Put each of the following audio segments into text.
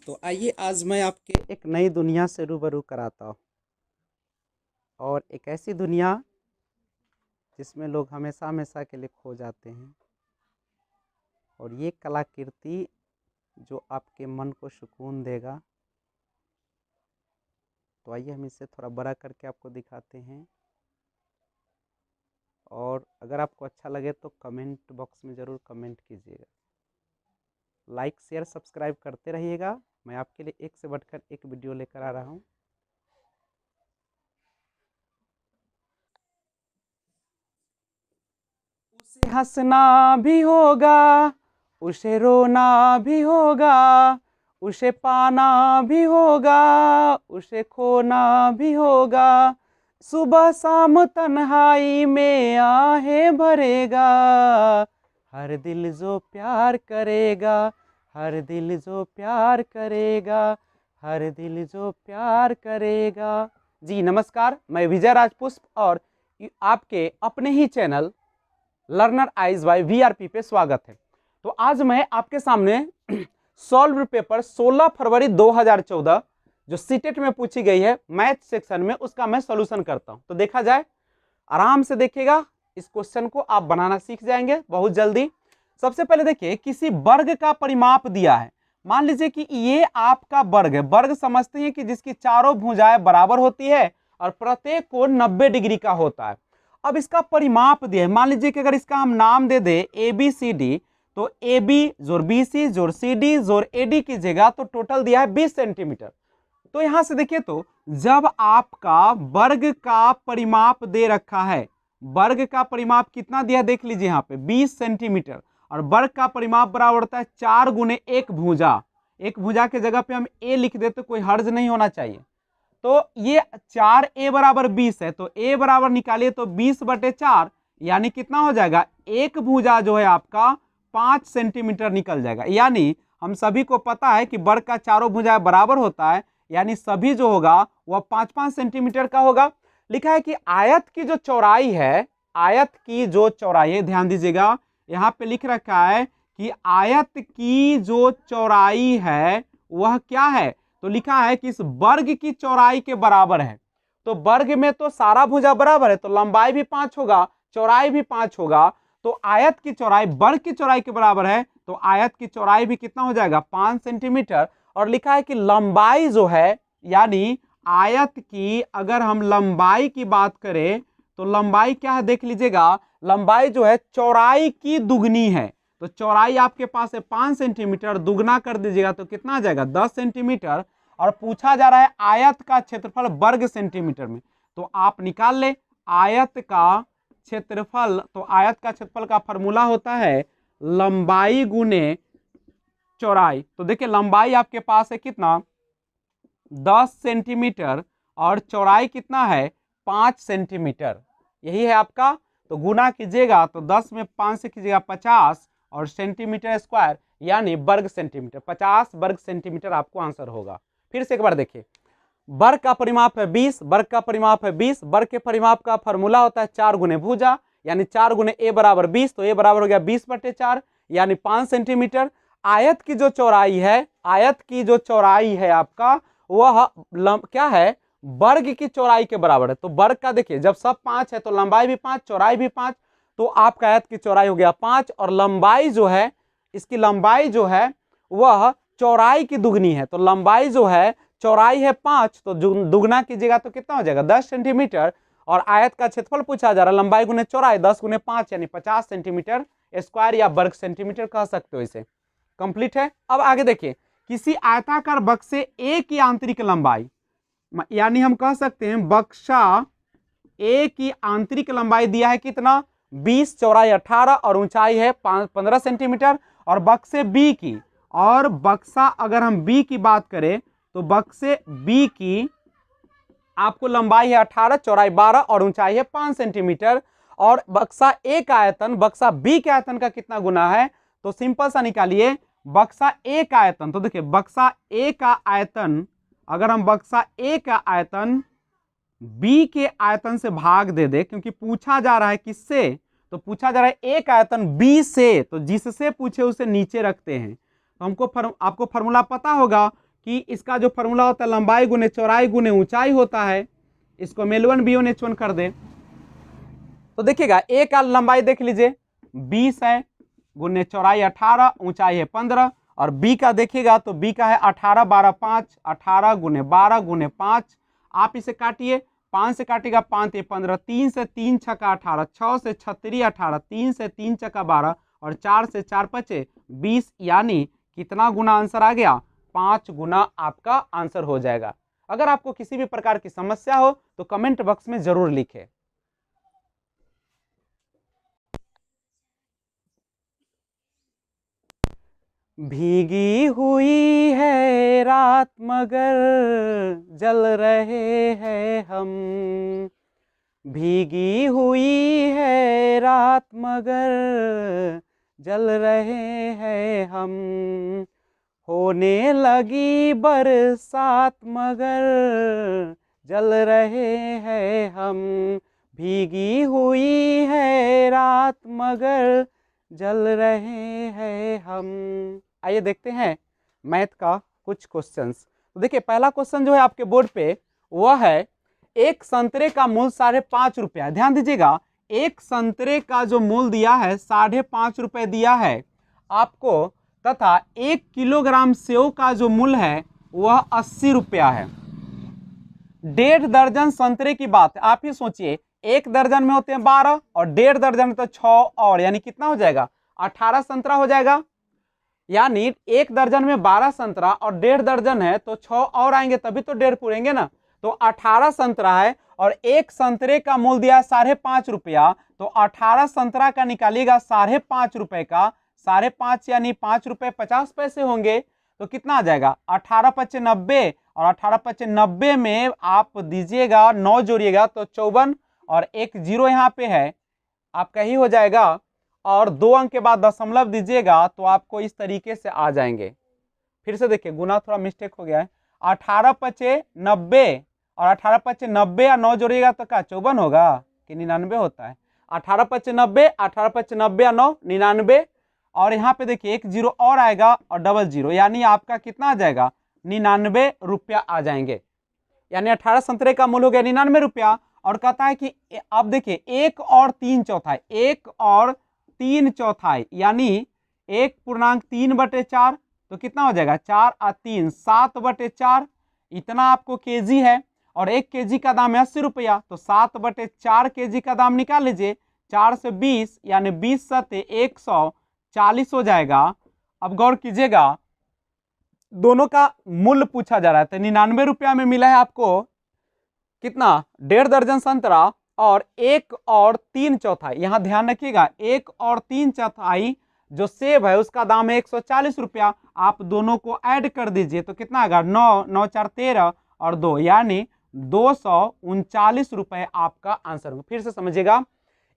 तो आइए आज मैं आपके एक नई दुनिया से रूबरू कराता हूँ, और एक ऐसी दुनिया जिसमें लोग हमेशा हमेशा के लिए खो जाते हैं। और ये कलाकृति जो आपके मन को सुकून देगा। तो आइए हम इसे थोड़ा बड़ा करके आपको दिखाते हैं, और अगर आपको अच्छा लगे तो कमेंट बॉक्स में ज़रूर कमेंट कीजिएगा। लाइक शेयर सब्सक्राइब करते रहिएगा। मैं आपके लिए एक से बढ़कर एक वीडियो लेकर आ रहा हूँ। उसे हंसना भी होगा, उसे रोना भी होगा, उसे पाना भी होगा, उसे खोना भी होगा। सुबह शाम तन्हाई में आहें भरेगा। हर दिल जो प्यार करेगा, हर दिल जो प्यार करेगा, हर दिल जो प्यार करेगा। जी नमस्कार, मैं विजय राजपुष्प और आपके अपने ही channel learner eyes by VRP पे स्वागत है। तो आज मैं आपके सामने सॉल्व पेपर 16 फरवरी 2014 जो सीटेट में पूछी गई है मैथ सेक्शन में, उसका मैं सॉल्यूशन करता हूं। तो देखा जाए, आराम से देखिएगा, इस क्वेश्चन को आप बनाना सीख जाएंगे बहुत जल्दी। सबसे पहले देखिए, किसी वर्ग का परिमाप दिया है। मान लीजिए कि ये आपका वर्ग है। वर्ग समझते हैं कि जिसकी चारों भुजाएं बराबर होती है और प्रत्येक कोण 90 डिग्री का होता है। अब इसका परिमाप दिया है। मान लीजिए कि अगर इसका हम नाम दे दे ABCD, तो AB जोड़ BC जोड़ CD जोड़ AD कीजिएगा तो टोटल दिया है 20 सेंटीमीटर। तो यहां से देखिए, तो जब आपका वर्ग का परिमाप दे रखा है, वर्ग का परिमाप कितना दिया है देख लीजिए, यहाँ पे 20 सेंटीमीटर, और वर्ग का परिमाप बराबर होता है 4 गुने एक भुजा। एक भुजा के जगह पे हम A लिख दे तो कोई हर्ज नहीं होना चाहिए। तो ये 4A बराबर 20 है, तो A बराबर निकालिए तो 20/4 यानी कितना हो जाएगा, एक भुजा जो है आपका 5 सेंटीमीटर निकल जाएगा। यानी हम सभी को पता है कि वर्ग का चारों भुजाएं बराबर होता है, यानी सभी जो होगा वह 5-5 सेंटीमीटर का होगा। लिखा है कि आयत की जो चौड़ाई है, आयत की जो चौड़ाई है, ध्यान दीजिएगा, यहाँ पे लिख रखा है कि आयत की जो चौड़ाई है वह क्या है, तो लिखा है कि इस वर्ग की चौड़ाई के बराबर है। तो वर्ग में तो सारा भुजा बराबर है, तो लंबाई भी 5 होगा, चौड़ाई भी 5 होगा। तो आयत की चौड़ाई वर्ग की चौड़ाई के बराबर है, तो आयत की चौड़ाई भी कितना हो जाएगा, 5 सेंटीमीटर। और लिखा है कि लंबाई जो है, यानी आयत की अगर हम लंबाई की बात करें तो लंबाई क्या है देख लीजिएगा, लंबाई जो है चौड़ाई की दुगनी है। तो चौड़ाई आपके पास है 5 सेंटीमीटर, दुगना कर दीजिएगा तो कितना आ जाएगा, 10 सेंटीमीटर। और पूछा जा रहा है आयत का क्षेत्रफल वर्ग सेंटीमीटर में, तो आप निकाल ले आयत का क्षेत्रफल। तो आयत का क्षेत्रफल का फॉर्मूला होता है लंबाई गुने चौड़ाई। तो देखिए, लंबाई आपके पास है कितना, 10 सेंटीमीटर, और चौड़ाई कितना है, 5 सेंटीमीटर, यही है आपका। तो गुना कीजिएगा तो 10 में 5 से कीजिएगा 50, और सेंटीमीटर स्क्वायर यानी वर्ग सेंटीमीटर, 50 वर्ग सेंटीमीटर आपको आंसर होगा। फिर से एक बार देखिए, वर्ग का परिमाप है 20, वर्ग का परिमाप है 20, वर्ग के परिमाप का फॉर्मूला होता है 4 गुने भुजा, यानी 4 गुने A बराबर 20, तो A बराबर हो गया 20/4 यानी 5 सेंटीमीटर। आयत की जो चौड़ाई है, आयत की जो चौड़ाई है आपका वह क्या है, वर्ग की चौड़ाई के बराबर है। तो वर्ग का देखिए, जब सब 5 है तो लंबाई भी 5, चौड़ाई भी 5, तो आपका आयत की चौड़ाई हो गया 5, और लंबाई जो है, इसकी लंबाई जो है वह चौड़ाई की दुगनी है। तो लंबाई जो है, चौड़ाई है 5, तो दुगना कीजिएगा तो कितना हो जाएगा, 10 सेंटीमीटर। और आयत का क्षेत्रफल पूछा जा रहा है, लंबाई गुने चौड़ाई, 10 गुने 5 यानी 50 सेंटीमीटर स्क्वायर या वर्ग सेंटीमीटर कह सकते हो इसे। कंप्लीट है। अब आगे देखिए, किसी आयताकार बक्से A की आंतरिक लंबाई, यानी हम कह सकते हैं बक्सा A की आंतरिक लंबाई दिया है कितना, 20, चौड़ाई 18 और ऊंचाई है 15 सेंटीमीटर। और बक्से B की, और बक्सा अगर हम B की बात करें तो बक्से B की आपको लंबाई है 18, चौड़ाई 12 और ऊंचाई है 5 सेंटीमीटर। और बक्सा A का आयतन बक्सा B के आयतन का कितना गुना है, तो सिंपल सा निकालिए, बक्सा A का आयतन, तो देखिए बक्सा A का आयतन, अगर हम बक्सा A का आयतन B के आयतन से भाग दे दे, क्योंकि पूछा जा रहा है किससे, तो पूछा जा रहा है A का आयतन B से, तो जिससे पूछे उसे नीचे रखते हैं। तो हमको आपको फॉर्मूला पता होगा कि इसका जो फॉर्मूला होता है लंबाई गुने चौड़ाई गुने ऊंचाई होता है। इसको हम L1 B1 H1 कर दें तो देखिएगा ए का लंबाई देख लीजिए 20 है, गुने चौड़ाई 18, ऊंचाई है 15, और बी का देखिएगा तो बी का है 18 12 5, 18 गुने 12 गुने 5। आप इसे काटिए, 5 से काटेगा 5 15, 3 से 3 छक्का 18, 6 से 36 18, 3 से 3 छक्का 12 और 4 से 4 पचे 20, यानी कितना गुना आंसर आ गया? 5 गुना आपका आंसर हो जाएगा। अगर आपको किसी भी प्रकार की समस्या हो तो कमेंट बॉक्स में जरूर लिखें। भीगी हुई है रात मगर जल रहे हैं हम, भीगी हुई है रात मगर जल रहे हैं हम, होने लगी बरसात मगर जल रहे हैं हम, भीगी हुई है रात मगर जल रहे हैं हम। आइए देखते हैं मैथ का कुछ क्वेश्चंस। तो देखिए पहला क्वेश्चन जो है आपके बोर्ड पे वह है एक संतरे का मूल 5.5 रुपया। ध्यान दीजिएगा, एक संतरे का जो मूल दिया है 5.5 रुपये दिया है आपको, तथा 1 किलोग्राम सेव का जो मूल है वह 80 रुपया है। 1.5 दर्जन संतरे की बात है। आप ही सोचिए, 1 दर्जन में होते हैं 12 और 1.5 दर्जन में तो 6 और, यानी कितना हो जाएगा? 18 संतरा हो जाएगा। यानी 1 दर्जन में 12 संतरा और 1.5 दर्जन है तो 6 और आएंगे, तभी तो 1.5 पूरेंगे ना। तो 18 संतरा है और एक संतरे का मूल दिया है 5.5 रुपया, तो 18 संतरा का निकालिएगा 5.5 रुपए का, 5.5 यानी 5 रुपए 50 पैसे होंगे। तो कितना आ जाएगा? 18 पच्चे 90 और 18 पच्चे 90 में आप दीजिएगा 9 जोड़िएगा तो 54 और एक जीरो यहाँ पे है आपका ही हो जाएगा, और 2 अंक के बाद दशमलव दीजिएगा तो आपको इस तरीके से आ जाएंगे। फिर से देखिए, गुना थोड़ा मिस्टेक हो गया है। 18 पच्चे 90 और 18 पच्चे 90 या 9 जोड़िएगा तो क्या 54 होगा कि 99 होता है? 18 पच्चे 90, 18 पच्चे 90 या 9 99, और यहाँ पे देखिए एक जीरो और आएगा और डबल जीरो, यानी आपका कितना आ जाएगा? 99 रुपया आ जाएंगे। यानी 18 संतरे का मूल हो गया 99 रुपया। और कहता है कि अब देखिए 1 और 3 चौथाई, 1 और 3 चौथाई यानी 1.3/4, तो कितना हो जाएगा? 4 और 3 7/4, इतना आपको केजी है और 1 केजी का दाम है 80 रुपया, तो 7/4 केजी का दाम निकाल लीजिए। 4 से 20 यानी 20 सत्ते 140 हो जाएगा। अब गौर कीजिएगा, दोनों का मूल्य पूछा जा रहा है, तो 99 रुपया में मिला है आपको कितना? 1.5 दर्जन संतरा और 1 और 3 चौथाई। यहां ध्यान रखिएगा, 1 और 3 चौथाई जो सेब है उसका दाम है 140 रुपया। आप दोनों को ऐड कर दीजिए तो कितना आएगा? 9 9 4 13 और 2 यानी 239 रुपए आपका आंसर होगा। फिर से समझिएगा,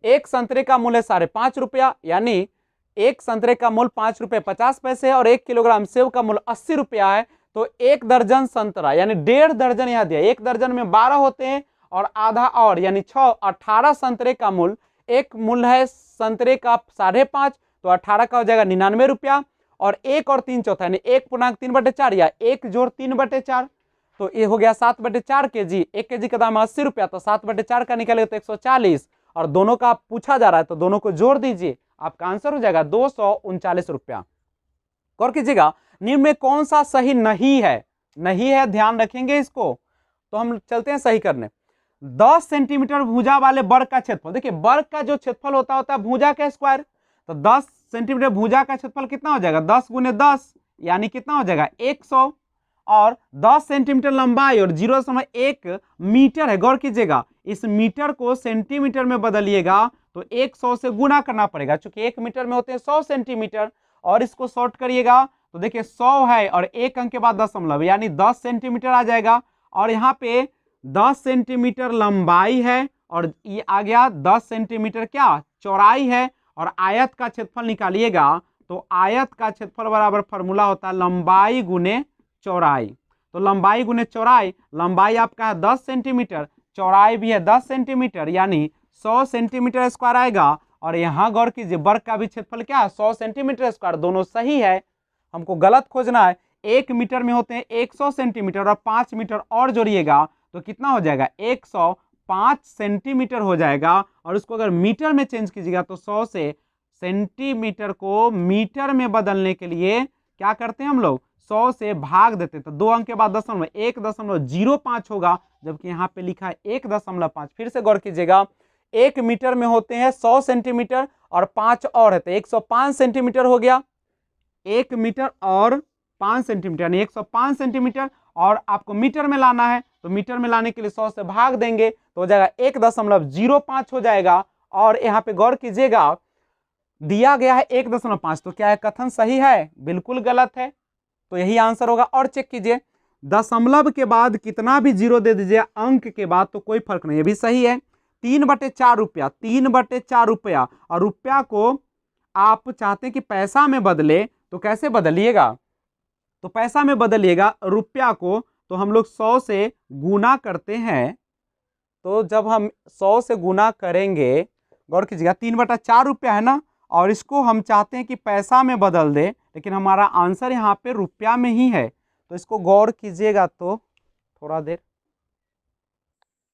एक संतरे का मूल्य 5.5 रुपया, यानी एक संतरे का मूल्य 5 रुपये 50 पैसे और 1 किलोग्राम सेब का मूल्य 80 रुपया है। तो 1 दर्जन संतरा यानी 1.5 दर्जन यहाँ दिया, 1 दर्जन में 12 होते हैं और आधा और यानी 6, 18 संतरे का मूल्य, एक मूल्य है संतरे का 5.5, तो 18 का हो जाएगा 99 रुपया, और 1 और 3 चौथा यानी 1.3/4 या 1 जोड़ 3/4, तो ये हो गया 7/4 केजी। 1 केजी का दाम 80 रुपया, तो 7/4 का निकालेगा तो 140, और दोनों का पूछा जा रहा है तो दोनों को जोड़ दीजिए, आपका आंसर हो जाएगा 239 रुपया। गौर कीजिएगा, निम्न में कौन सा सही नहीं है? नहीं है, ध्यान रखेंगे इसको। तो हम चलते हैं सही करने। 10 सेंटीमीटर भुजा वाले वर्ग का क्षेत्रफल, देखिए वर्ग का जो क्षेत्रफल होता है भुजा का स्क्वायर, तो 10 सेंटीमीटर भुजा का क्षेत्रफल कितना हो जाएगा? 10 गुने 10 यानी कितना हो जाएगा? 100, और 10 सेंटीमीटर लंबाई और 0.1 मीटर है। गौर कीजिएगा, इस मीटर को सेंटीमीटर में बदलिएगा तो 100 से गुना करना पड़ेगा, चूंकि 1 मीटर में होते हैं 100 सेंटीमीटर, और इसको शॉर्ट करिएगा तो देखिए 100 है और 1 अंक के बाद दशमलव यानी 10 सेंटीमीटर आ जाएगा। और यहाँ पे 10 सेंटीमीटर लंबाई है और ये आ गया 10 सेंटीमीटर क्या चौड़ाई है, और आयत का क्षेत्रफल निकालिएगा तो आयत का क्षेत्रफल बराबर फॉर्मूला होता है लंबाई गुने चौड़ाई। तो लंबाई गुने चौड़ाई, लंबाई आपका है 10 सेंटीमीटर, चौड़ाई भी है 10 सेंटीमीटर, यानी 100 सेंटीमीटर स्क्वायर आएगा। और यहाँ गौर कीजिए वर्ग का भी क्षेत्रफल क्या है? 100 सेंटीमीटर स्क्वायर, दोनों सही है। हमको गलत खोजना है, 1 मीटर में होते हैं 100 सेंटीमीटर और 5 मीटर और जोड़िएगा तो कितना हो जाएगा 105 सेंटीमीटर हो जाएगा। और उसको अगर मीटर में चेंज कीजिएगा तो 100 से सेंटीमीटर को मीटर में बदलने के लिए क्या करते हैं हम लोग 100 से भाग देते हैं। तो 2 अंक के बाद दशमलव 1.05 होगा, जबकि यहाँ पे लिखा है 1.5। फिर से गौर कीजिएगा, 1 मीटर में होते हैं 100 सेंटीमीटर और 5 और है तो 105 सेंटीमीटर हो गया। 1 मीटर और 5 सेंटीमीटर यानी 105 सेंटीमीटर, और आपको मीटर में लाना है तो मीटर में लाने के लिए 100 से भाग देंगे तो हो जाएगा 1.05 हो जाएगा। और यहाँ पे गौर कीजिएगा दिया गया है 1.5, तो क्या है कथन सही है? बिल्कुल गलत है, तो यही आंसर होगा। और चेक कीजिए, दशमलव के बाद कितना भी जीरो दे दीजिए अंक के बाद तो कोई फर्क नहीं, ये भी सही है। 3/4 रुपया, 3/4 रुपया, और रुपया को आप चाहते हैं कि पैसा में बदले तो कैसे बदलिएगा? तो पैसा में बदलिएगा रुपया को तो हम लोग 100 से गुना करते हैं। तो जब हम 100 से गुना करेंगे, गौर कीजिएगा 3/4 रुपया है ना, और इसको हम चाहते हैं कि पैसा में बदल दे, लेकिन हमारा आंसर यहाँ पे रुपया में ही है। तो इसको गौर कीजिएगा तो थोड़ा देर,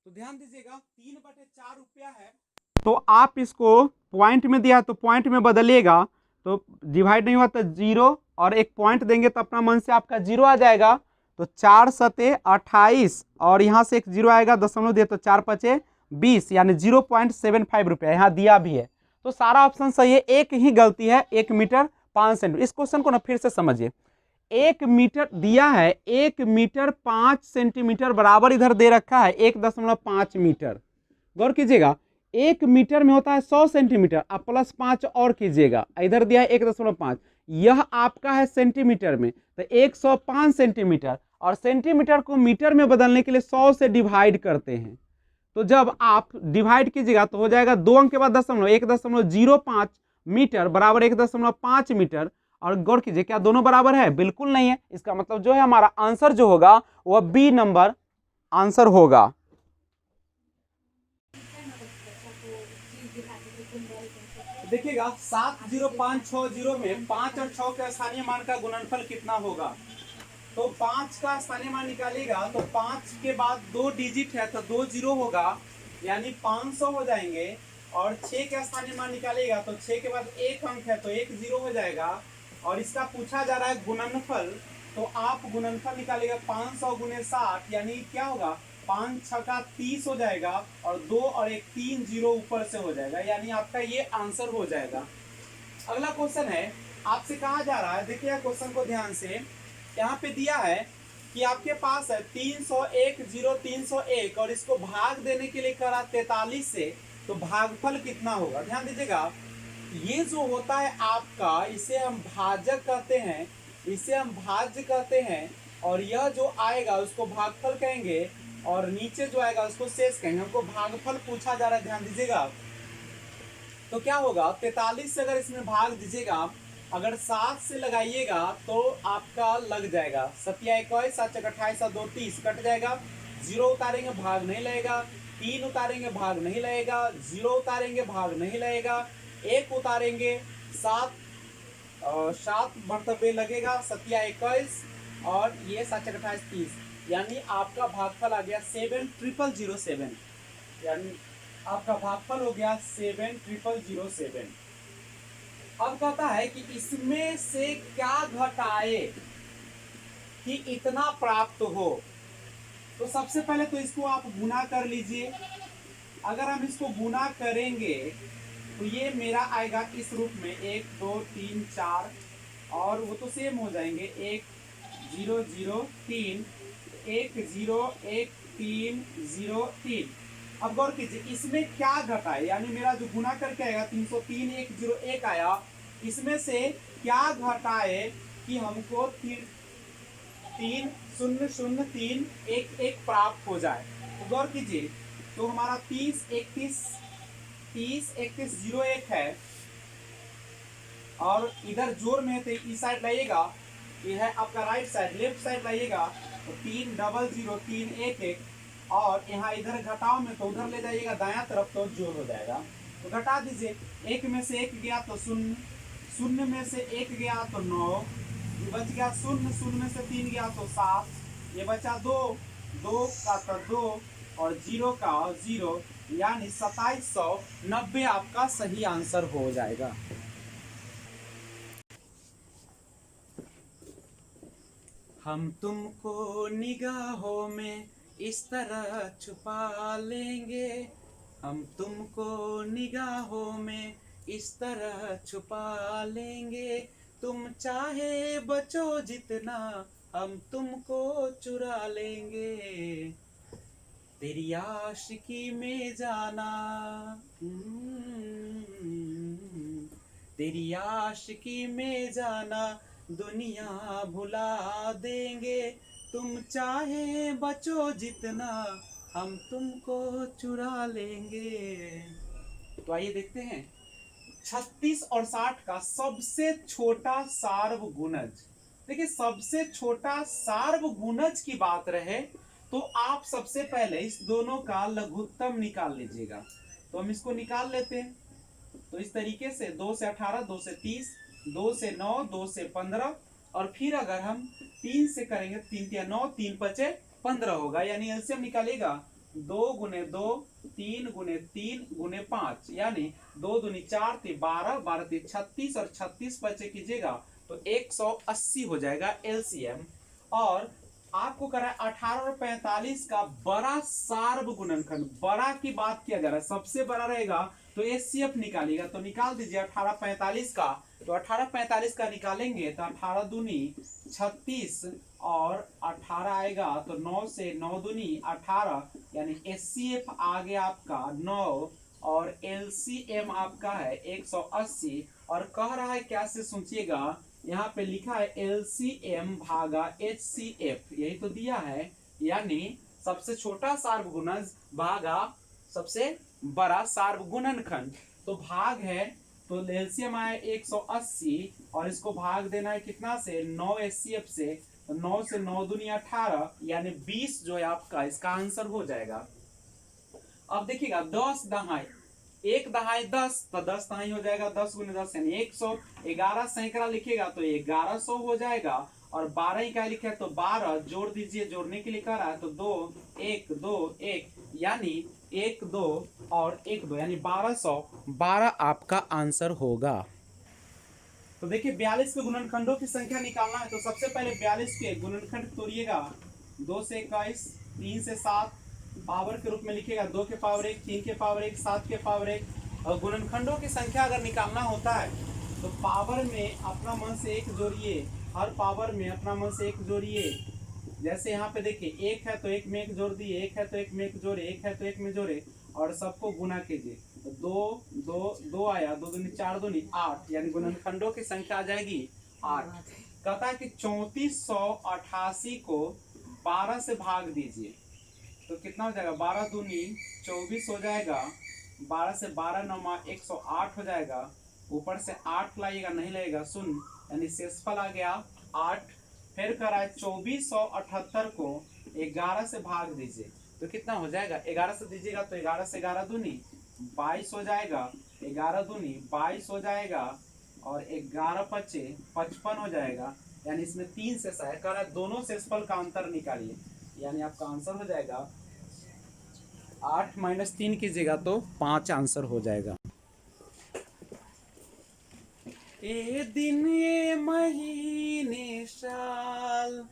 तो ध्यान दीजिएगा 3/4 रुपया है, तो आप इसको पॉइंट में दिया तो पॉइंट में बदलिएगा तो डिवाइड नहीं हुआ तो 0 और एक पॉइंट देंगे तो अपना मन से आपका 0 आ जाएगा। तो 4 सते 28 और यहाँ से एक 0 आएगा, दशमलव दिए तो 4 पचे 20 यानी 0.75 रुपया यहाँ दिया भी है। तो सारा ऑप्शन सही है, एक ही गलती है, 1 मीटर 5 सेंटीमीटर। इस क्वेश्चन को ना फिर से समझिए, 1 मीटर दिया है, 1 मीटर 5 सेंटीमीटर बराबर इधर दे रखा है 1.5 मीटर। गौर कीजिएगा 1 मीटर में होता है 100 सेंटीमीटर, आप प्लस 5 और कीजिएगा, इधर दिया है 1.5, यह आपका है सेंटीमीटर में तो 105 सेंटीमीटर, और सेंटीमीटर को मीटर में बदलने के लिए 100 से डिवाइड करते हैं। तो जब आप डिवाइड कीजिएगा तो हो जाएगा 2 अंक के बाद दशमलव 1.05 मीटर बराबर 1.5 मीटर। और गौर कीजिए क्या दोनों बराबर है? बिल्कुल नहीं है। इसका मतलब जो है हमारा आंसर जो होगा वह बी नंबर आंसर होगा। देखिएगा 70560 में 5 और 6 के स्थानीय मान का गुणनफल कितना होगा? तो 5 का स्थानीय मान निकालेगा तो 5 के बाद 2 डिजिट है तो 2 0 होगा यानी 500 हो जाएंगे। और 6 का स्थानीय मान निकालेगा तो 6 के बाद 1 अंक है तो 1 0 हो जाएगा। और इसका पूछा जा रहा है गुणनफल, तो आप गुणनफल निकालेगा 500 गुने 60 यानी क्या होगा 5 6 30 हो जाएगा, और 2 और 1 3 0 ऊपर से हो जाएगा, यानी आपका ये आंसर हो जाएगा। अगला क्वेश्चन है, आपसे कहा जा रहा है, देखिए क्वेश्चन को ध्यान से, यहाँ पे दिया है कि आपके पास है 301 0 301 और इसको भाग देने के लिए करा 43 से, तो भागफल कितना होगा? ध्यान दीजिएगा, ये जो होता है आपका, इसे हम भाजक कहते हैं, इसे हम भाज्य कहते हैं, और यह जो आएगा उसको भागफल कहेंगे, और नीचे जो आएगा उसको शेष कहेंगे। हमको भागफल पूछा जा रहा है, ध्यान दीजिएगा। तो क्या होगा 43 से अगर इसमें भाग दीजिएगा, अगर 7 से लगाइएगा तो आपका लग जाएगा 7 या 21 7 28 और 2 30 कट जाएगा, 0 उतारेंगे भाग नहीं लगेगा, 3 उतारेंगे भाग नहीं लगेगा, 0 उतारेंगे भाग नहीं लगेगा, 1 उतारेंगे 7 मरतबे लगेगा, 7 या 21 और ये 7 28 30, यानी आपका भागफल आ गया 7007, यानी आपका भागफल हो गया 7007। अब कहता है कि इसमें से क्या घटाए कि इतना प्राप्त हो। तो सबसे पहले तो इसको आप गुना कर लीजिए। अगर हम इसको गुना करेंगे तो ये मेरा आएगा इस रूप में 1 2 3 4, और वो तो सेम हो जाएंगे 1 0 0 3 1 0 1 3 0 3। अब गौर कीजिए इसमें क्या घटाए, यानी मेरा जो गुना करके आएगा 303 101 आया, इसमें से क्या घटाए कि हमको 3 0 0 3 1 1 प्राप्त हो जाए। तो गौर कीजिए, तो हमारा 30 31 01 है, और इधर जोड़ में तो इस साइड लाइएगा, ये है आपका राइट साइड, लेफ्ट साइड लाइएगा तो 3 0 0 3 1 1, और यहाँ इधर घटाओ में तो उधर ले जाइएगा दायां तरफ तो जोड़ हो जाएगा। तो घटा दीजिए, 1 में से 1 गया तो 0, 0 में से 1 गया तो 9, ये बच गया शून्य, शून्य में से 3 गया तो 7, ये बचा 2, 2 का तो 2 और 0 का 0, यानी 2790 आपका सही आंसर हो जाएगा। हम तुमको निगाहों में इस तरह छुपा लेंगे, हम तुमको निगाहों में इस तरह छुपा लेंगे, तुम चाहे बचो जितना हम तुमको चुरा लेंगे, तेरी आशिकी में जाना, तेरी आशिकी में जाना दुनिया भुला देंगे, तुम चाहे बचो जितना हम तुमको चुरा लेंगे। तो आइए देखते हैं 36 और 60 का सबसे छोटा सार्वगुणज। देखिए सबसे छोटा सार्वगुणज की बात रहे तो आप सबसे पहले इस दोनों का लघुत्तम निकाल लीजिएगा। तो हम इसको निकाल लेते हैं। तो इस तरीके से 2 से 18, 2 से 30, 2 से 9, 2 से 15 और फिर अगर हम 3 से करेंगे 3 या 9, 3 पचे 15 होगा, यानी एलसीएम निकालेगा 2 गुने 2, 3 गुने 3 गुने 5, यानी 2 दूनी 4, 12, 12 36 और 36 पचे कीजिएगा तो 180 हो जाएगा एलसीएम। और आपको करा 18 और 45 का बड़ा सार्वगुणनखंड। बड़ा की बात किया जा रहा है, सबसे बड़ा रहेगा तो एचसीएफ निकालिएगा। तो निकाल दीजिए 18 45 का। तो 18 45 का निकालेंगे तो 18 दूनी 36 और 18 आएगा तो 9 से 9 दूनी 18, यानी एचसीएफ आ गया आपका 9 और एलसीएम आपका है 180। और कह रहा है क्या से सोचिएगा, यहाँ पे लिखा है एलसीएम भागा एचसीएफ, यही तो दिया है, यानी सबसे छोटा सार्वगुणज भागा सबसे बड़ा सार्वगुणनखंड। तो भाग है तो एलसीएम आया 180 और इसको भाग देना है कितना से 9 एचसीएफ से, तो 9 से 9 दूनी 18, यानी 20 जो है आपका इसका आंसर हो जाएगा। अब देखिएगा 10 दहाई, 1 दहाई 10 तो 10 दहाई हो जाएगा 10 गुने 10 यानी 100। 11 सैकड़ा लिखिएगा तो 1100 हो जाएगा। और 12 इकाई लिखे तो 12 जोड़ दीजिए, जोड़ने के लिए कर रहा है तो 2 1 2 1, यानी 1 2 और 1 2 यानी 1212 आपका आंसर होगा। तो देखिए 42 के गुणनखंडों की संख्या निकालना है। तो सबसे पहले 42 के गुणनखंड तोड़िएगा। 2 से 21, 3 से 7, पावर के रूप में लिखिएगा 2 के पावर 1, 3 के पावर 1, 7 के पावर 1। और गुणनखंडों की संख्या अगर निकालना होता है तो पावर में अपना मन से 1 जोड़िए, हर पावर में अपना मन से 1 जोड़िए। जैसे यहाँ पे देखिए 1 है तो 1 में 1 जोड़ दिए, 1 है तो 1 में 1 जोड़े, 1 है तो 1 में जोड़े और सबको गुना कीजिए। तो 2 2 2 आया, 2 दूनी 4 दूनी 8, यानी गुणनखंडों की संख्या आ जाएगी 8। कहता है कि 3488 को 12 से भाग दीजिए तो कितना हो जाएगा, 12 दूनी 24 हो जाएगा, 12 से 12 9 108 हो जाएगा। ऊपर से 8 लाइएगा, नहीं लगेगा शून्य, यानी शेषफल आ गया 8। फिर कराए 2478 को 11 से भाग दीजिए तो कितना हो जाएगा, 11 से दीजिएगा तो 11 से 11 दूनी 22 हो जाएगा, 11 दूनी 22 हो जाएगा और 11 पचे 55 हो जाएगा। यानी इसमें 3 शेष है, कह रहा है दोनों शेषफल का अंतर निकालिए, यानी आपका आंसर हो जाएगा 8 - 3 कीजिएगा तो 5 आंसर हो जाएगा। ये दिन ये महीने साल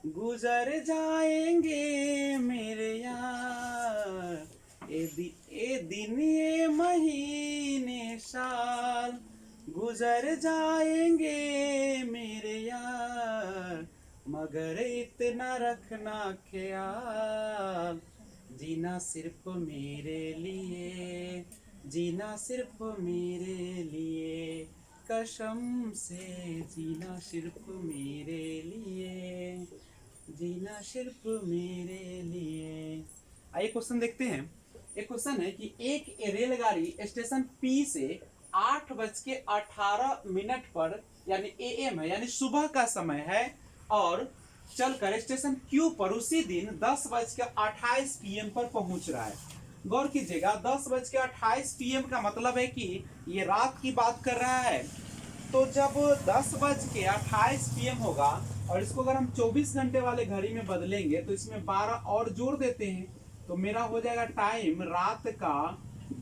गुजर जाएंगे मेरे यार, ये दिन ये महीने साल गुजर जाएंगे मेरे यार, मगर इतना रखना ख्याल, जीना सिर्फ मेरे लिए, जीना सिर्फ मेरे लिए, कसम से जीना सिर्फ मेरे लिए, जीना सिर्फ मेरे लिए। आइए क्वेश्चन देखते हैं। एक क्वेश्चन है कि एक रेलगाड़ी स्टेशन पी से 8:18 पर यानी एएम है, यानी सुबह का समय है, और चलकर स्टेशन क्यू पर उसी दिन 10:28 PM पर पहुंच रहा है। गौर कीजिएगा 10:28 PM का मतलब है कि ये रात की बात कर रहा है। तो जब 10:28 PM होगा और इसको अगर हम 24 घंटे वाले घड़ी में बदलेंगे तो इसमें 12 और जोड़ देते हैं, तो मेरा हो जाएगा टाइम रात का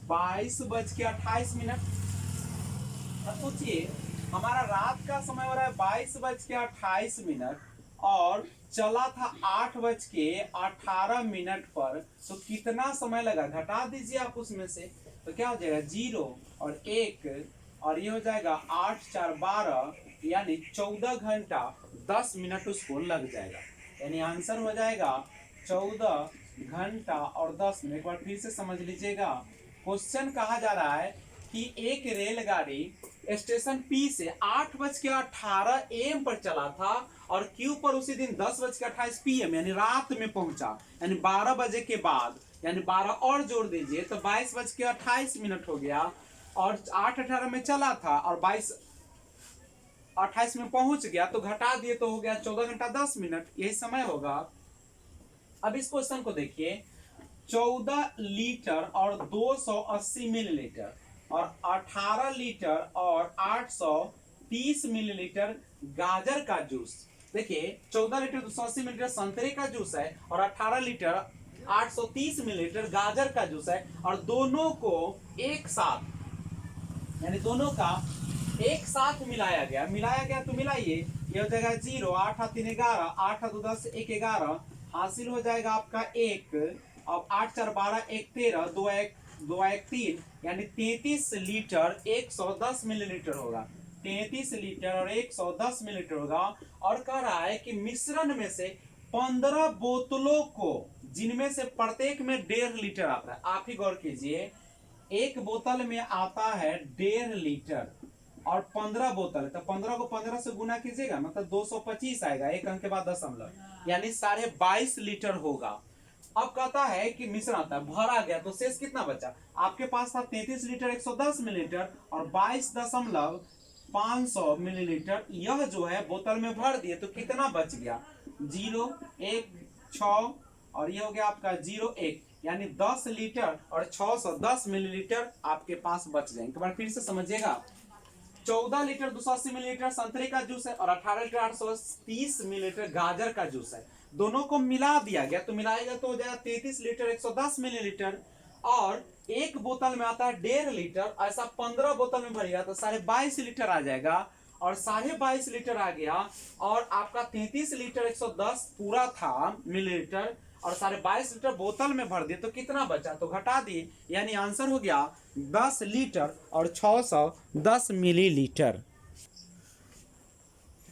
22:28। अब सोचिए हमारा रात का समय हो रहा है 22:28 और चला था 8:18 पर, तो कितना समय लगा घटा दीजिए आप उसमें से, तो क्या हो जाएगा 0 और 1 और ये हो जाएगा 8 4 12 यानी 14 घंटा 10 मिनट उसको लग जाएगा। यानी आंसर हो जाएगा 14 घंटा और 10 मिनट। एक बार फिर से समझ लीजिएगा, क्वेश्चन कहा जा रहा है कि एक रेलगाड़ी स्टेशन पी से 8:18 AM पर चला था और क्यू पर उसी दिन 10:28 PM यानी रात में पहुंचा, यानी 12 बजे के बाद, यानी 12 और जोड़ दीजिए तो 22:28 हो गया और 8:18 में चला था और 22:28 में पहुंच गया, तो घटा दिए तो हो गया 14 घंटा 10 मिनट, यही समय होगा। अब इस क्वेश्चन को देखिए, 14 लीटर और 280 मिलीलीटर और 18 लीटर और 830 मिलीलीटर गाजर का जूस। देखिए 14 लीटर 280 मिलीलीटर संतरे का जूस है और 18 लीटर 830 मिलीलीटर गाजर का जूस है, और दोनों को एक साथ, यानी दोनों का एक साथ मिलाया गया तो मिलाइए, ये हो जाएगा 0, 8 3 11, 8 2 10 1 11, हासिल हो जाएगा आपका 1 और 8 4 12 1 13, 2 1 3 यानी 33 लीटर 110 मिलीलीटर होगा। 33 लीटर और 110 मिलीलीटर होगा। और कह रहा है कि मिश्रण में से 15 बोतलों को, जिनमें से प्रत्येक में 1.5 लीटर आता है। आप ही गौर कीजिए, एक बोतल में आता है 1.5 लीटर और 15 बोतल है, तो 15 को 15 से गुना कीजिएगा मतलब 225 आएगा, एक अंक के बाद दशमलव, यानी 22.5 लीटर होगा। अब कहता है कि मिश्रण आता है भरा गया, तो शेष कितना बचा? आपके पास था 33 लीटर 110 मिलीलीटर और 22.500 मिलीलीटर, यह जो है बोतल में भर दिए, तो कितना बच गया? 0 1 6 और ये हो गया आपका 0 1, यानी 10 लीटर और 610 मिलीलीटर आपके पास बच जाएंगे। एक बार फिर से समझिएगा, 14 लीटर 280 मिलीलीटर संतरे का जूस है और 18 लीटर 830 मिलीलीटर गाजर का जूस है, दोनों को मिला दिया गया, तो मिलाएगा तो हो जाएगा 33 लीटर 110 मिलीलीटर, और एक बोतल में आता है 1.5 लीटर, ऐसा 15 बोतल में भरेगा तो 22.5 लीटर आ जाएगा, और 22.5 लीटर आ गया, और आपका 33 लीटर 110 पूरा था मिलीलीटर और 22.5 लीटर बोतल में भर दिए, तो कितना बचा? तो घटा दिए, यानी आंसर हो गया 10 लीटर और 610 मिलीलीटर।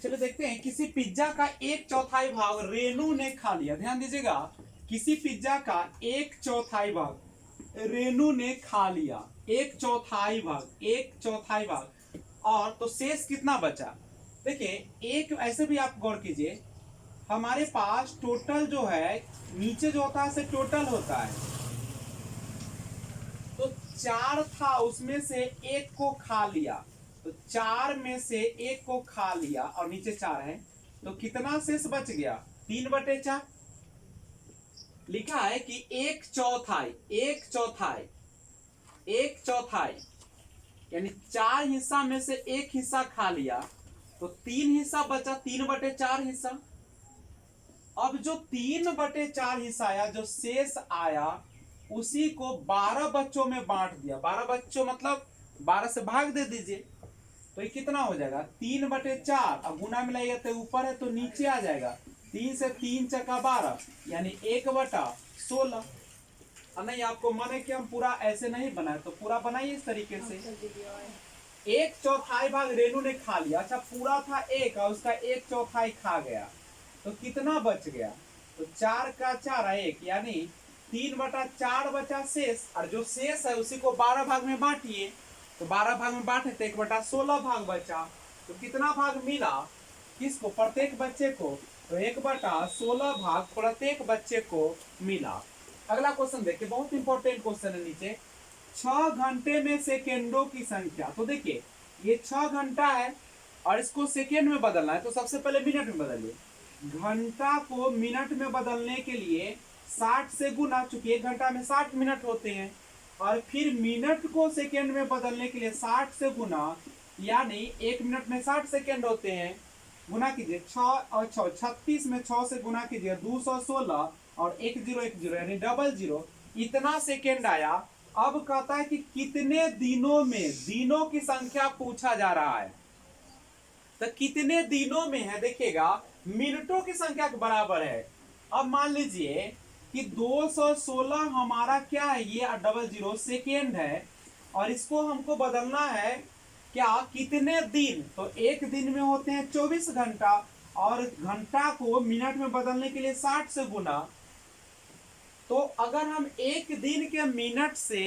चलो देखते हैं, किसी पिज्जा का 1/4 भाग रेनू ने खा लिया। ध्यान दीजिएगा, किसी पिज्जा का 1/4 भाग रेनू ने खा लिया, 1/4 भाग, और तो शेष कितना बचा? देखिए एक ऐसे भी आप गौर कीजिए, हमारे पास टोटल जो है नीचे जो होता है से टोटल होता है, तो 4 था उसमें से 1 को खा लिया, तो 4 में से 1 को खा लिया और नीचे 4 है, तो कितना शेष बच गया? 3/4 लिखा है कि 1/4 यानी 4 हिस्सा में से 1 हिस्सा खा लिया, तो 3 हिस्सा बचा, 3/4 हिस्सा। अब जो 3/4 हिस्सा आया, जो शेष आया, उसी को 12 बच्चों में बांट दिया। 12 बच्चों मतलब 12 से भाग दे दीजिए, तो ये कितना हो जाएगा? 3/4। अब गुना मिलाइए तो ऊपर है तो नीचे आ जाएगा, 3 से 3 चका 12 यानी 1/16। नहीं आपको माने कि हम पूरा ऐसे नहीं बनाए, तो पूरा बनाइए इस तरीके से। 1/4 भाग रेनू ने खा लिया, अच्छा पूरा था 1 और उसका 1/4 खा गया, तो कितना बच गया? तो 4 का 4 1 यानी 3/4 बचा शेष, और जो शेष है उसी को 12 भाग में बांटिए, तो 12 भाग में बांटे तो 1/16 भाग बचा, तो कितना भाग मिला किसको? प्रत्येक बच्चे को, तो 1/16 भाग प्रत्येक बच्चे को मिला। अगला क्वेश्चन देखिए, बहुत इंपॉर्टेंट क्वेश्चन है नीचे, 6 घंटे में सेकेंडों की संख्या। तो देखिए ये 6 घंटा है और इसको सेकेंड में बदलना है, तो सबसे पहले मिनट में बदलिए। घंटा को मिनट में बदलने के लिए 60 से गुना, चूंकि 1 घंटा में 60 मिनट होते हैं, और फिर मिनट को सेकेंड में बदलने के लिए 60 से गुना यानी 1 मिनट में 60 सेकेंड होते हैं। गुना कीजिए 6 और 6, 36 में 6 से गुना कीजिए 216 और 1010 यानी 00 इतना सेकेंड आया। अब कहता है कि कितने दिनों में, दिनों की संख्या पूछा जा रहा है, तो कितने दिनों में है देखिएगा, मिनटों की संख्या के बराबर है। अब मान लीजिए कि 216 हमारा क्या है, ये 00 सेकेंड है, और इसको हमको बदलना है क्या, कितने दिन, तो एक दिन में होते हैं 24 घंटा, और घंटा को मिनट में बदलने के लिए 60 से गुना। तो अगर हम एक दिन के मिनट से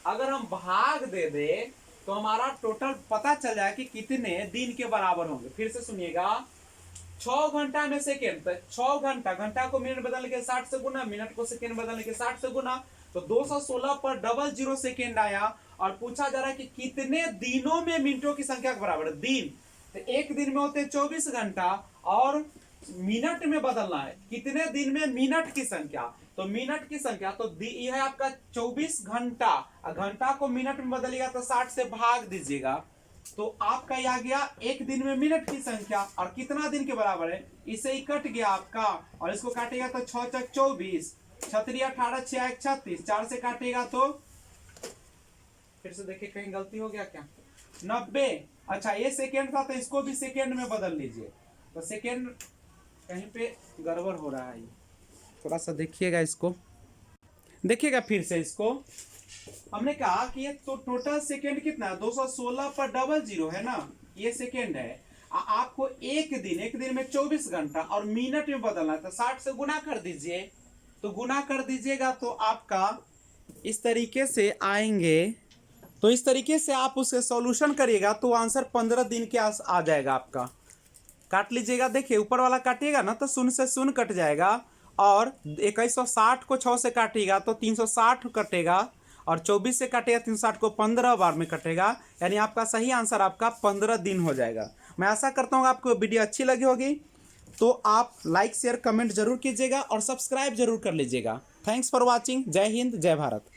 अगर हम भाग दे दे तो हमारा टोटल पता चल जाए कि कितने दिन के बराबर होंगे। फिर से सुनिएगा, 6 घंटा में सेकेंड, तो 6 घंटा, घंटा को मिनट बदलने के 60 से गुना, मिनट को सेकेंड बदलने के 60 से गुना, तो 216 पर 00 सेकेंड आया। और पूछा जा रहा है कि कितने दिनों में मिनटों की संख्या के बराबर है, दिन, तो एक दिन में होते हैं 24 घंटा, और मिनट में बदलना है कितने दिन में मिनट की संख्या, तो मिनट की संख्या तो यह है आपका 24 घंटा, घंटा को मिनट में बदलिएगा तो 60 से भाग दीजिएगा, तो आपका यह आ गया एक दिन में मिनट की संख्या, और कितना दिन के बराबर है, इसे ही कट गया आपका, और इसको काटेगा तो 6 चक 24, 36 18 6 1 36, 4 से काटेगा तो, फिर से देखिए कहीं गलती हो गया क्या, 90। अच्छा ये सेकेंड था तो इसको भी सेकेंड में बदल लीजिए, तो सेकेंड कहीं पे गड़बड़ हो रहा है, थोड़ा सा देखिएगा, इसको देखिएगा फिर से। इसको हमने कहा कि ये तो टोटल सेकेंड कितना है, 216 पर 00 है ना, ये सेकेंड है। आपको एक दिन में 24 घंटा और मिनट में बदलना है, तो 60 से गुना कर दीजिए, तो गुना कर दीजिएगा तो आपका इस तरीके से आएंगे, तो इस तरीके से आप उसके सॉल्यूशन करिएगा तो आंसर 15 दिन के आस आ जाएगा आपका। काट लीजिएगा, देखिए ऊपर वाला काटिएगा ना तो शून्य से शून्य कट जाएगा, और 2160 को 6 से काटिएगा तो 360 कटेगा, और 24 से काटेगा 360 को 15 बार में कटेगा, यानी आपका सही आंसर आपका 15 दिन हो जाएगा। मैं आशा करता हूँ आपको वीडियो अच्छी लगी होगी, तो आप लाइक शेयर कमेंट जरूर कीजिएगा और सब्सक्राइब जरूर कर लीजिएगा। Thanks for watching. जय हिंद, जय भारत।